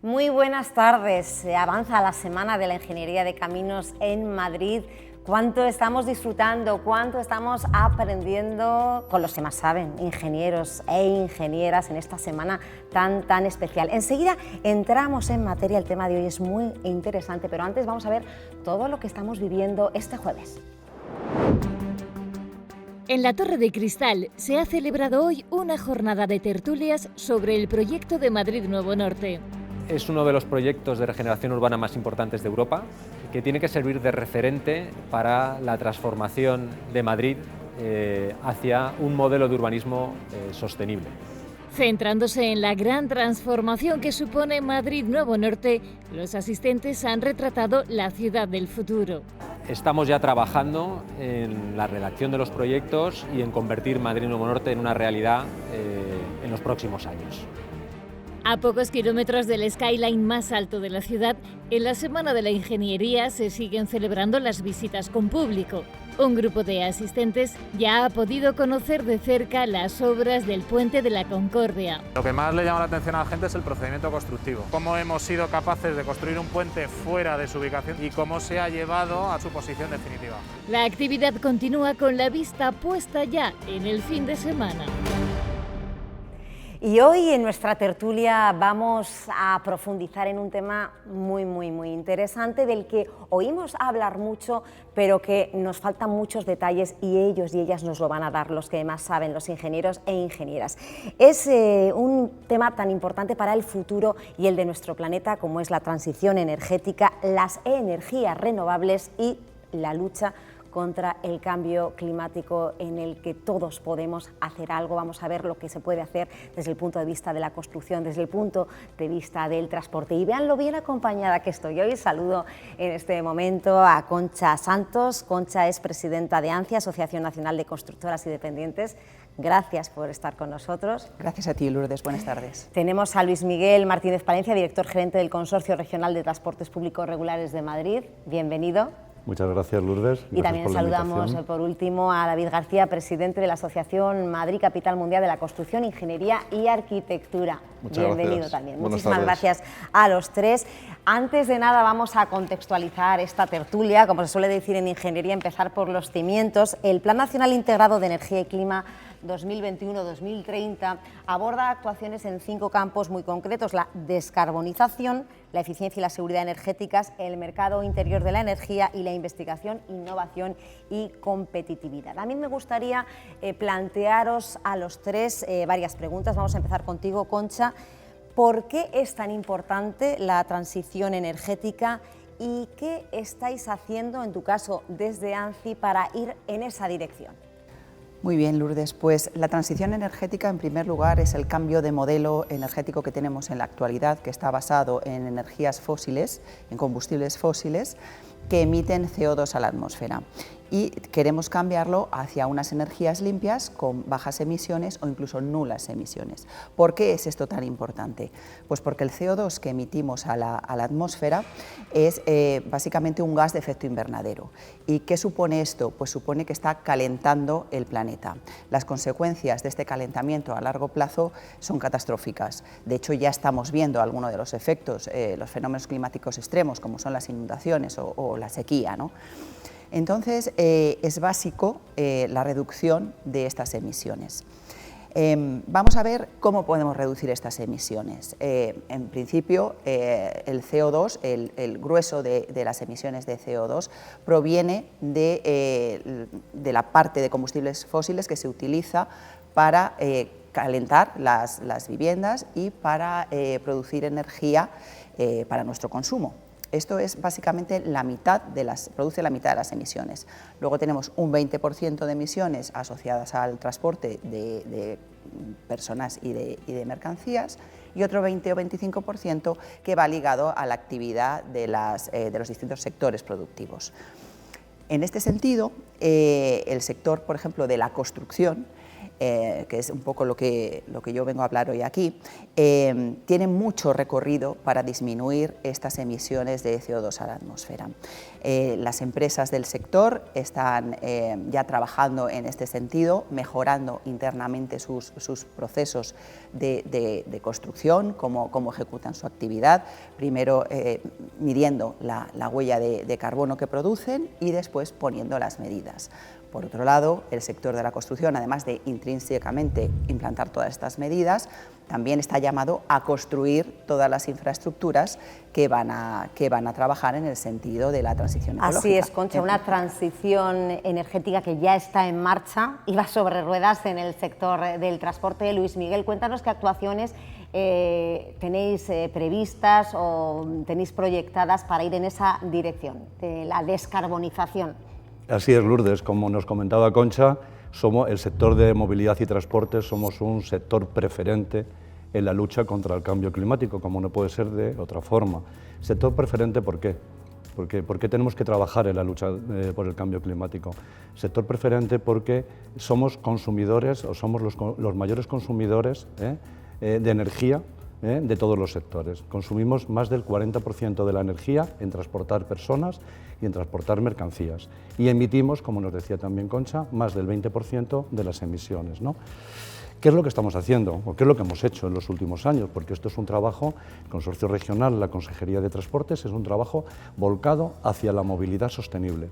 Muy buenas tardes. Se avanza la Semana de la Ingeniería de Caminos en Madrid. Cuánto estamos disfrutando, cuánto estamos aprendiendo con los que más saben, ingenieros e ingenieras, en esta semana tan especial. Enseguida entramos en materia, el tema de hoy es muy interesante, pero antes vamos a ver todo lo que estamos viviendo este jueves. En la Torre de Cristal se ha celebrado hoy una jornada de tertulias sobre el proyecto de Madrid Nuevo Norte. Es uno de los proyectos de regeneración urbana más importantes de Europa, que tiene que servir de referente para la transformación de Madrid hacia un modelo de urbanismo sostenible. Centrándose en la gran transformación que supone Madrid Nuevo Norte, los asistentes han retratado la ciudad del futuro. Estamos ya trabajando en la redacción de los proyectos y en convertir Madrid Nuevo Norte en una realidad en los próximos años. A pocos kilómetros del skyline más alto de la ciudad, en la Semana de la Ingeniería se siguen celebrando las visitas con público. Un grupo de asistentes ya ha podido conocer de cerca las obras del Puente de la Concordia. Lo que más le llama la atención a la gente es el procedimiento constructivo. Cómo hemos sido capaces de construir un puente fuera de su ubicación y cómo se ha llevado a su posición definitiva. La actividad continúa con la vista puesta ya en el fin de semana. Y hoy en nuestra tertulia vamos a profundizar en un tema muy interesante, del que oímos hablar mucho, pero que nos faltan muchos detalles y ellos y ellas nos lo van a dar, los que más saben, los ingenieros e ingenieras. Es un tema tan importante para el futuro y el de nuestro planeta, como es la transición energética, las energías renovables y la lucha contra el cambio climático, en el que todos podemos hacer algo. Vamos a ver lo que se puede hacer desde el punto de vista de la construcción, desde el punto de vista del transporte. Y vean lo bien acompañada que estoy hoy. Saludo en este momento a Concha Santos. Concha es presidenta de ANCIA, Asociación Nacional de Constructoras y Dependientes. Gracias por estar con nosotros. Gracias a ti, Lourdes. Buenas tardes. Tenemos a Luis Miguel Martínez Palencia, director gerente del Consorcio Regional de Transportes Públicos Regulares de Madrid. Bienvenido. Muchas gracias, Lourdes. Gracias. Y también saludamos por último a David García, presidente de la Asociación Madrid Capital Mundial de la Construcción, Ingeniería y Arquitectura. Muchas Bienvenido gracias. también. Buenas Muchísimas tardes. gracias a los tres. Antes de nada vamos a contextualizar esta tertulia, como se suele decir en ingeniería, empezar por los cimientos. El Plan Nacional Integrado de Energía y Clima 2021-2030 aborda actuaciones en 5 campos muy concretos: la descarbonización, la eficiencia y la seguridad energéticas, el mercado interior de la energía y la investigación, innovación y competitividad. A mí me gustaría plantearos a los tres varias preguntas. Vamos a empezar contigo, Concha. ¿Por qué es tan importante la transición energética y qué estáis haciendo, en tu caso, desde ANCI, para ir en esa dirección? Muy bien, Lourdes. Pues la transición energética, en primer lugar, es el cambio de modelo energético que tenemos en la actualidad, que está basado en energías fósiles, en combustibles fósiles, que emiten CO2 a la atmósfera. Y queremos cambiarlo hacia unas energías limpias con bajas emisiones o incluso nulas emisiones. ¿Por qué es esto tan importante? Pues porque el CO2 que emitimos a la atmósfera es básicamente un gas de efecto invernadero. ¿Y qué supone esto? Pues supone que está calentando el planeta. Las consecuencias de este calentamiento a largo plazo son catastróficas. De hecho, ya estamos viendo algunos de los efectos, los fenómenos climáticos extremos, como son las inundaciones o la sequía, ¿no? Entonces, es básico la reducción de estas emisiones. Vamos a ver cómo podemos reducir estas emisiones. En principio, el CO2, el grueso de las emisiones de CO2 proviene de la parte de combustibles fósiles que se utiliza para calentar las viviendas y para producir energía para nuestro consumo. Esto es básicamente produce la mitad de las emisiones. Luego tenemos un 20% de emisiones asociadas al transporte de personas y de mercancías, y otro 20 o 25% que va ligado a la actividad de los distintos sectores productivos. En este sentido, el sector, por ejemplo, de la construcción, que es un poco lo que yo vengo a hablar hoy aquí, tiene mucho recorrido para disminuir estas emisiones de CO2 a la atmósfera. Las empresas del sector están ya trabajando en este sentido, mejorando internamente sus procesos de construcción, cómo ejecutan su actividad, primero midiendo la huella de carbono que producen y después poniendo las medidas. Por otro lado, el sector de la construcción, además de intrínsecamente implantar todas estas medidas, también está llamado a construir todas las infraestructuras que van a trabajar en el sentido de la transición ecológica. Así es, Concha, una transición energética que ya está en marcha y va sobre ruedas en el sector del transporte. Luis Miguel, cuéntanos qué actuaciones tenéis previstas o tenéis proyectadas para ir en esa dirección de la descarbonización. Así es, Lourdes, como nos comentaba Concha, somos el sector de movilidad y transporte, somos un sector preferente en la lucha contra el cambio climático, como no puede ser de otra forma. Sector preferente, ¿por qué? ¿Por qué tenemos que trabajar en la lucha por el cambio climático? Sector preferente porque somos consumidores o somos los mayores consumidores de energía de todos los sectores. Consumimos más del 40% de la energía en transportar personas y en transportar mercancías. Y emitimos, como nos decía también Concha, más del 20% de las emisiones, ¿no? ¿Qué es lo que estamos haciendo? ¿O qué es lo que hemos hecho en los últimos años? Porque esto es un trabajo, el Consorcio Regional, la Consejería de Transportes, es un trabajo volcado hacia la movilidad sostenible,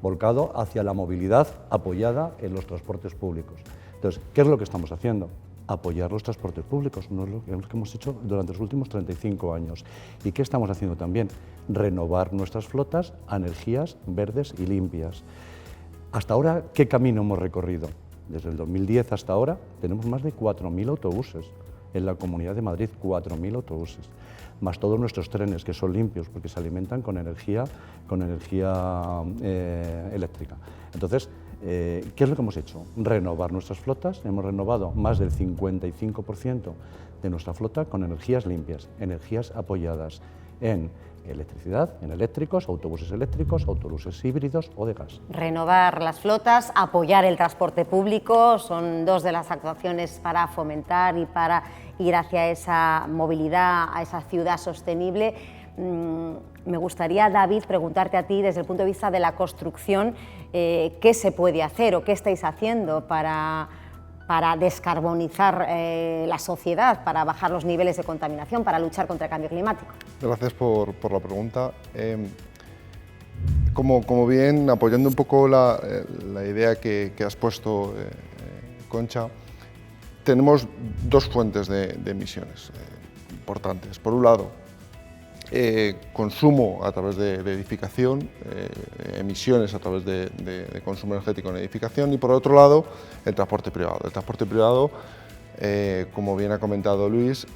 volcado hacia la movilidad apoyada en los transportes públicos. Entonces, ¿qué es lo que estamos haciendo? Apoyar los transportes públicos, no es lo que hemos hecho durante los últimos 35 años. ¿Y qué estamos haciendo también? Renovar nuestras flotas a energías verdes y limpias. Hasta ahora, ¿qué camino hemos recorrido? Desde el 2010 hasta ahora tenemos más de 4.000 autobuses en la Comunidad de Madrid, 4.000 autobuses, más todos nuestros trenes que son limpios porque se alimentan con energía eléctrica. Entonces, ¿qué es lo que hemos hecho? Renovar nuestras flotas. Hemos renovado más del 55% de nuestra flota con energías limpias, energías apoyadas en electricidad, en eléctricos, autobuses híbridos o de gas. Renovar las flotas, apoyar el transporte público, son dos de las actuaciones para fomentar y para ir hacia esa movilidad, a esa ciudad sostenible. Me gustaría, David, preguntarte a ti desde el punto de vista de la construcción, ¿qué se puede hacer o qué estáis haciendo para descarbonizar la sociedad, para bajar los niveles de contaminación, para luchar contra el cambio climático? Gracias por la pregunta. Como bien, apoyando un poco la idea que has puesto, Concha, tenemos dos fuentes de emisiones importantes. Por un lado, consumo a través de edificación, emisiones a través de consumo energético en edificación, y por otro lado el transporte privado. El transporte privado, como bien ha comentado Luis,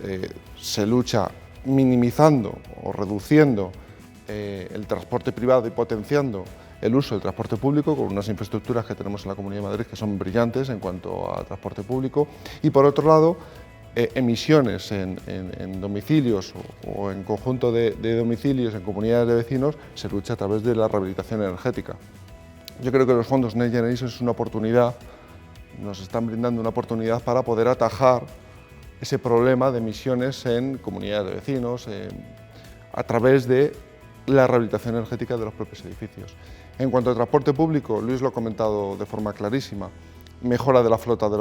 se lucha minimizando o reduciendo el transporte privado y potenciando el uso del transporte público con unas infraestructuras que tenemos en la Comunidad de Madrid que son brillantes en cuanto a transporte público, y por otro lado emisiones en domicilios o en conjunto de domicilios, en comunidades de vecinos, se lucha a través de la rehabilitación energética. Yo creo que los fondos Next Generation es una oportunidad, nos están brindando una oportunidad para poder atajar ese problema de emisiones en comunidades de vecinos, a través de la rehabilitación energética de los propios edificios. En cuanto al transporte público, Luis lo ha comentado de forma clarísima, mejora de la flota de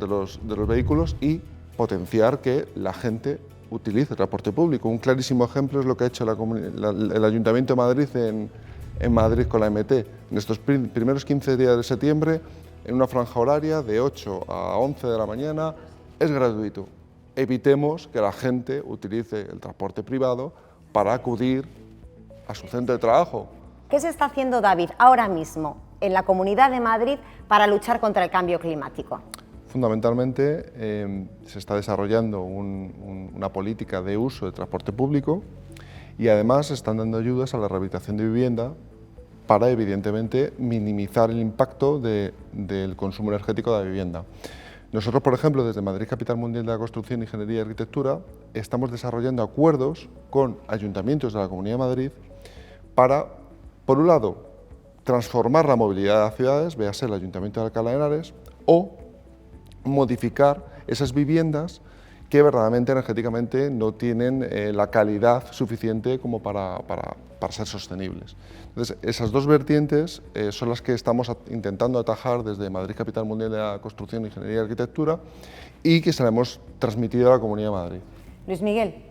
los vehículos y potenciar que la gente utilice el transporte público. Un clarísimo ejemplo es lo que ha hecho el Ayuntamiento de Madrid en Madrid con la MT. En estos primeros 15 días de septiembre, en una franja horaria de 8 a 11 de la mañana, es gratuito. Evitemos que la gente utilice el transporte privado para acudir a su centro de trabajo. ¿Qué se está haciendo, David, ahora mismo en la Comunidad de Madrid para luchar contra el cambio climático? Fundamentalmente se está desarrollando una política de uso de transporte público y además se están dando ayudas a la rehabilitación de vivienda para, evidentemente, minimizar el impacto del consumo energético de la vivienda. Nosotros, por ejemplo, desde Madrid Capital Mundial de la Construcción, Ingeniería y Arquitectura, estamos desarrollando acuerdos con ayuntamientos de la Comunidad de Madrid para, por un lado, transformar la movilidad de las ciudades, véase el Ayuntamiento de Alcalá de Henares, o modificar esas viviendas que verdaderamente energéticamente no tienen la calidad suficiente como para ser sostenibles. Entonces, esas dos vertientes son las que estamos intentando atajar desde Madrid Capital Mundial de la Construcción, Ingeniería y Arquitectura, y que se la hemos transmitido a la Comunidad de Madrid. Luis Miguel.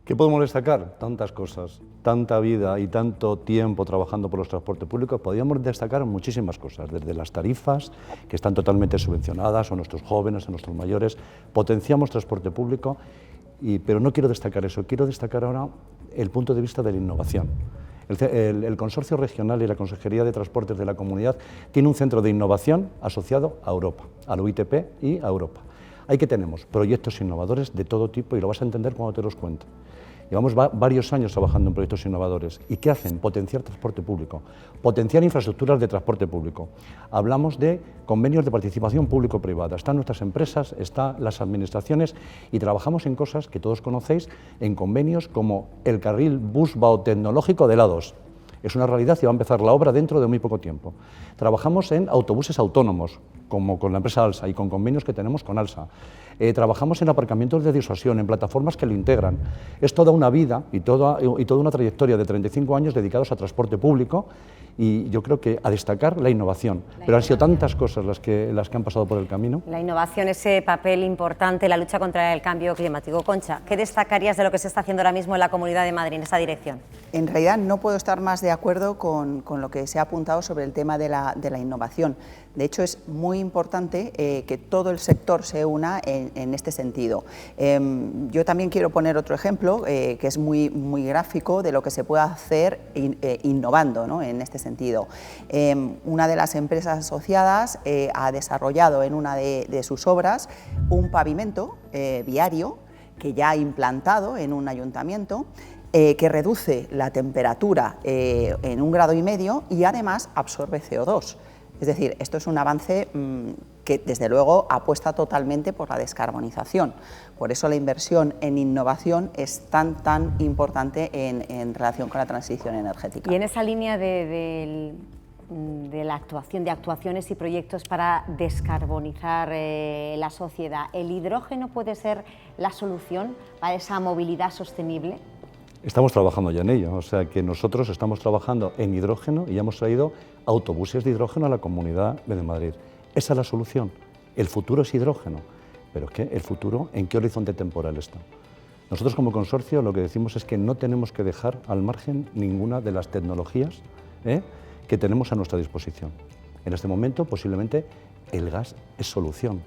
¿Qué podemos destacar? Tantas cosas, tanta vida y tanto tiempo trabajando por los transportes públicos. Podríamos destacar muchísimas cosas, desde las tarifas, que están totalmente subvencionadas, a nuestros jóvenes, a nuestros mayores. Potenciamos transporte público, pero no quiero destacar eso, quiero destacar ahora el punto de vista de la innovación. El Consorcio Regional y la Consejería de Transportes de la Comunidad tiene un centro de innovación asociado a Europa, a la UITP y a Europa. Ahí que tenemos proyectos innovadores de todo tipo y lo vas a entender cuando te los cuente. Llevamos varios años trabajando en proyectos innovadores. ¿Y qué hacen? Potenciar transporte público, potenciar infraestructuras de transporte público. Hablamos de convenios de participación público-privada. Están nuestras empresas, están las administraciones y trabajamos en cosas que todos conocéis, en convenios como el carril bus-vao tecnológico de la A2. Es una realidad y va a empezar la obra dentro de muy poco tiempo. Trabajamos en autobuses autónomos, como con la empresa ALSA y con convenios que tenemos con ALSA. Trabajamos en aparcamientos de disuasión, en plataformas que lo integran. Es toda una vida y toda una trayectoria de 35 años dedicados a transporte público y yo creo que a destacar la innovación. Pero han sido tantas cosas las que han pasado por el camino. La innovación, ese papel importante, la lucha contra el cambio climático. Concha, ¿qué destacarías de lo que se está haciendo ahora mismo en la Comunidad de Madrid en esa dirección? En realidad no puedo estar más de acuerdo con lo que se ha apuntado sobre el tema de la innovación. De hecho, es muy importante que todo el sector se una en este sentido. Yo también quiero poner otro ejemplo que es muy gráfico de lo que se puede hacer innovando, ¿no? En este sentido. Una de las empresas asociadas ha desarrollado en una de sus obras un pavimento viario que ya ha implantado en un ayuntamiento, que reduce la temperatura en 1,5 grados y además absorbe CO2. Es decir, esto es un avance que desde luego apuesta totalmente por la descarbonización. Por eso la inversión en innovación es tan importante en relación con la transición energética. Y en esa línea de actuaciones y proyectos para descarbonizar la sociedad, ¿el hidrógeno puede ser la solución para esa movilidad sostenible? Estamos trabajando ya en ello, o sea que nosotros estamos trabajando en hidrógeno y ya hemos traído autobuses de hidrógeno a la Comunidad de Madrid. Esa es la solución. El futuro es hidrógeno, pero es que el futuro, ¿en qué horizonte temporal está? Nosotros como consorcio lo que decimos es que no tenemos que dejar al margen ninguna de las tecnologías que tenemos a nuestra disposición. En este momento posiblemente el gas es solución.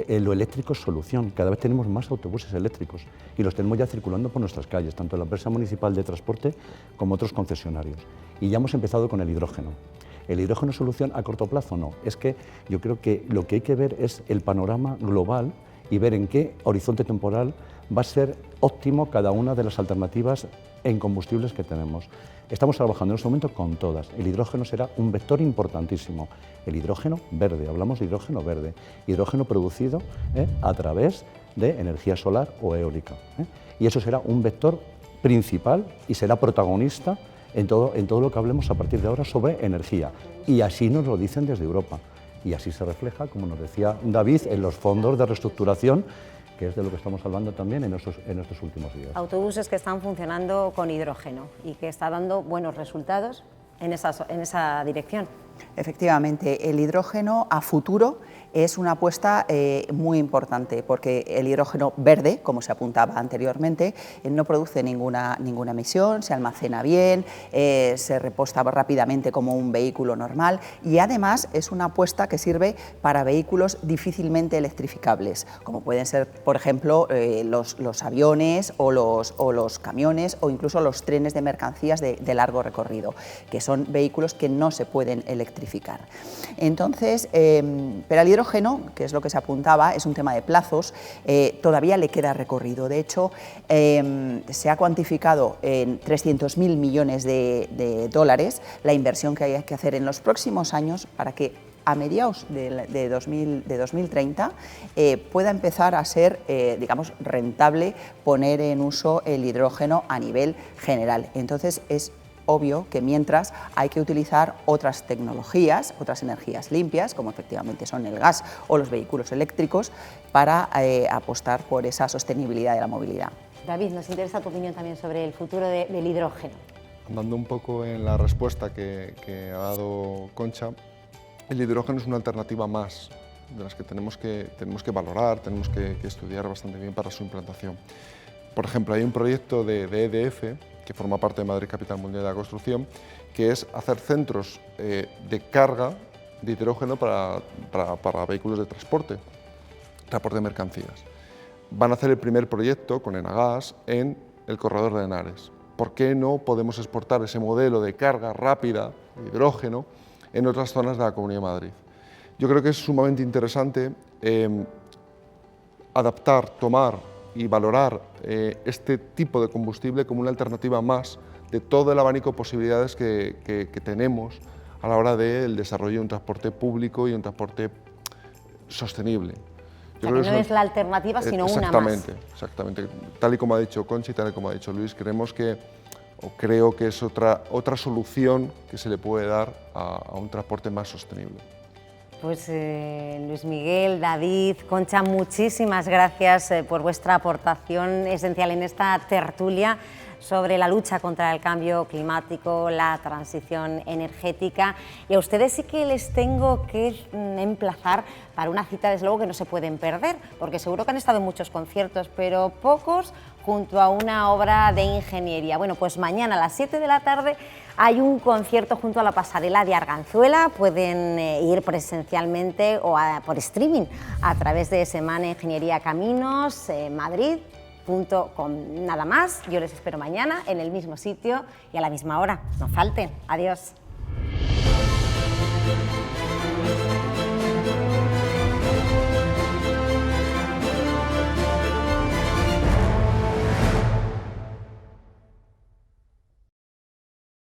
Lo eléctrico es solución, cada vez tenemos más autobuses eléctricos y los tenemos ya circulando por nuestras calles, tanto la empresa municipal de transporte como otros concesionarios. Y ya hemos empezado con el hidrógeno. ¿El hidrógeno es solución a corto plazo? No, es que yo creo que lo que hay que ver es el panorama global y ver en qué horizonte temporal va a ser óptimo cada una de las alternativas en combustibles que tenemos. Estamos trabajando en este momento con todas. El hidrógeno será un vector importantísimo. El hidrógeno verde, hablamos de hidrógeno verde, hidrógeno producido a través de energía solar o eólica. Y eso será un vector principal y será protagonista en todo lo que hablemos a partir de ahora sobre energía. Y así nos lo dicen desde Europa. Y así se refleja, como nos decía David, en los fondos de reestructuración, que es de lo que estamos hablando también en estos últimos días. Autobuses que están funcionando con hidrógeno y que está dando buenos resultados en esa dirección. Efectivamente, el hidrógeno a futuro es una apuesta muy importante porque el hidrógeno verde, como se apuntaba anteriormente, no produce ninguna emisión, se almacena bien, se reposta rápidamente como un vehículo normal y además es una apuesta que sirve para vehículos difícilmente electrificables, como pueden ser, por ejemplo, los aviones o los camiones o incluso los trenes de mercancías de largo recorrido, que son vehículos que no se pueden electrificar. Entonces, pero el hidrógeno, que es lo que se apuntaba, es un tema de plazos, todavía le queda recorrido. De hecho, se ha cuantificado en 300.000 millones de dólares la inversión que hay que hacer en los próximos años para que a mediados de 2030 pueda empezar a ser, digamos, rentable poner en uso el hidrógeno a nivel general. Entonces, es obvio que mientras hay que utilizar otras tecnologías, otras energías limpias, como efectivamente son el gas o los vehículos eléctricos, para apostar por esa sostenibilidad de la movilidad. David, nos interesa tu opinión también sobre el futuro del hidrógeno. Andando un poco en la respuesta que ha dado Concha, el hidrógeno es una alternativa más de las que tenemos que valorar, tenemos que estudiar bastante bien para su implantación. Por ejemplo, hay un proyecto de EDF, que forma parte de Madrid Capital Mundial de la Construcción, que es hacer centros de carga de hidrógeno para vehículos de transporte de mercancías. Van a hacer el primer proyecto con Enagas en el corredor de Henares. ¿Por qué no podemos exportar ese modelo de carga rápida de hidrógeno en otras zonas de la Comunidad de Madrid? Yo creo que es sumamente interesante adaptar, tomar y valorar este tipo de combustible como una alternativa más de todo el abanico de posibilidades que tenemos a la hora del desarrollo de un transporte público y un transporte sostenible. O sea, que no es la alternativa, sino una más. Exactamente. Tal y como ha dicho Conchi, tal y como ha dicho Luis, creo que es otra solución que se le puede dar a un transporte más sostenible. Pues Luis Miguel, David, Concha, muchísimas gracias por vuestra aportación esencial en esta tertulia sobre la lucha contra el cambio climático, la transición energética. Y a ustedes sí que les tengo que emplazar para una cita, desde luego, que no se pueden perder, porque seguro que han estado en muchos conciertos, pero pocos junto a una obra de ingeniería. Bueno, pues mañana a las 7 de la tarde hay un concierto junto a la pasarela de Arganzuela. Pueden ir presencialmente o por streaming a través de Semana Ingeniería Caminos Madrid.com. Nada más, yo les espero mañana en el mismo sitio y a la misma hora. No falten. Adiós.